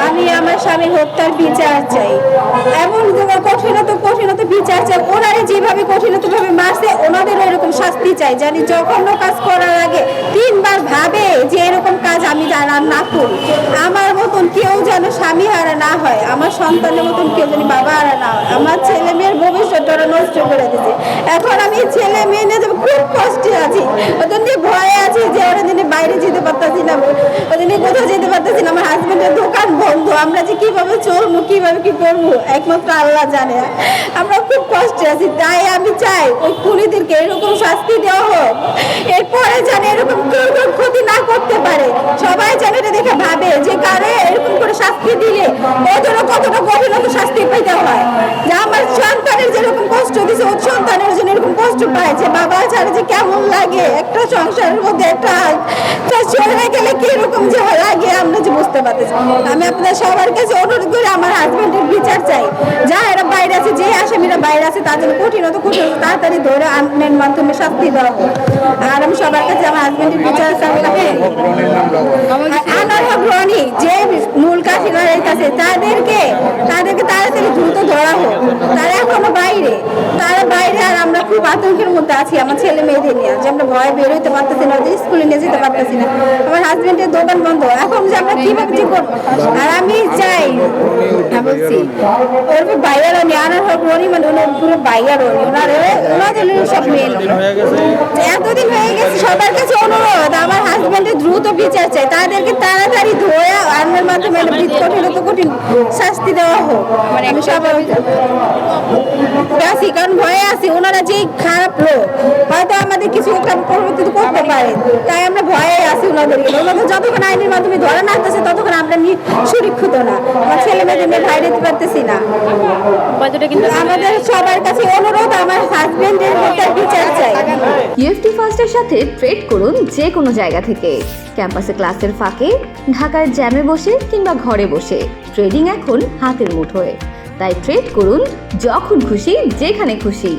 আমি আমার স্বামীর হত্যার বিচার চাই, এমন কঠিনত বিচার চাই। ওনারা যেভাবে কঠিনতভাবে মারছে ওনাদের এরকম শাস্তি চাই, জানি জঘন্য কাজ করার আগে 3 বার ভাবে যে এরকম কাজ আমি আর না করি। আমার মতন কেউ যেন স্বামী হারা না হয়, আমার সন্তানের মতন কেউ যেন বাবা হারা না হয়। আমার ছেলে মেয়ের ভবিষ্যৎটা ওরা নষ্ট করে দিচ্ছে। এখন আমি ছেলে মেয়ে নিয়ে খুব কষ্টে আছি, ওদের নিয়ে ভয়ে আছি যে ওরা দিনে বাইরে যেতে পারতেছি না, ওদের নিয়ে কোথাও যেতে পারতেছি না। আমার হাজবেন্ডের দোকান বন্ধ, আমরা যে কিভাবে চলবো কিভাবে কি করবো একমাত্র আল্লাহ জানে। আমরা খুব কষ্টে আছি, তাই আমি চাই ওই খুনিদেরকে এরকম শাস্তি দেওয়া হোক, এরপরে যেন এরকম কেউ ক্ষতি না করতে পারে। সবাই যেন এটা দেখে ভাবে যে কারে এরকম করে শাস্তি দিলে ওদের কতটা গভীরত শাস্তি পেতে হয়। যে আমার সন্তানের যেরকম কষ্ট দিছে ওর সন্তানের জন্য এরকম কষ্ট পায়, যে বাবা ছাড়া যে কেমন লাগে একটা সংসারের মধ্যে একটা চলে গেলে কিরকম যে লাগে আমরা যে বুঝতে পারতেছি। আমি আপনাদের সবার কাছে অনুরোধ করি আমার হাজবেন্ডের বিচার চাই, যা এরা বাইরে আছে, যে আসামিরা বাইরে আছে তাদের কঠিন তাড়াতাড়ি ধরে আইনের মাধ্যমে শাস্তি দেওয়া হোক। আর আমি সবার কাছে আমার হাজবেন্ডের বিচার চাই। আনার হক রনি যে মূল কাঠিনারের কাছে তাদেরকে তাড়াতাড়ি দ্রুত ধরা হোক। তারা এখনো বাইরে, আর আমরা খুব আতঙ্কের মধ্যে আছি আমার ছেলে মেয়েদের নিয়ে, যে আমরা ভয় বের হইতে পারতেছি না, স্কুলে নিয়ে যেতে পারতেছি না, আমার হাজবেন্ডের দোকান বন্ধ, এখন যে আমরা কিভাবে কি করবো। আর আমি চাই বলছি ওর বাইরে রনি আনার হক রনি মানে পুরো বাইরে রনি ওনাদের সব মেয়ে এতদিন হয়ে গেছে। সবার কাছে অনুরোধ আমার হাজবেন্ডের দ্রুত বিচার চাই, তাদেরকে তাড়াতাড়ি ধরে আইনের মাধ্যমে কঠিন শাস্তি দেওয়া হোক। মানে আমি সবাই আছি কারণ ভয়ে আছি, ওনারা যে খারাপ লোক হয়তো আমাদের কিছু একটা পরিবর্তিত করতে পারে, তাই আমরা ভয়ে আছি ওনাদেরকে। ওনাদের যতক্ষণ আইনের মাধ্যমে ধরে না আসতেছে ততক্ষণ আমরা সুরক্ষিত না, আমার ছেলে মেয়েদের নিয়ে বাইরে যেতে পারতেছি না। আমাদের সবার কাছে অনুরোধ আমার হাজবেন্ডের বিচার চাই। ইউএফটি ফার্স্টের সাথে ট্রেড করুন যে কোনো জায়গা থেকে, ক্যাম্পাসে ক্লাসের ফাঁকে, ঢাকার জ্যামে বসে কিংবা ঘরে বসে। ট্রেডিং এখন হাতের মুঠোয়, তাই ট্রেড করুন যখন খুশি যেখানে খুশি।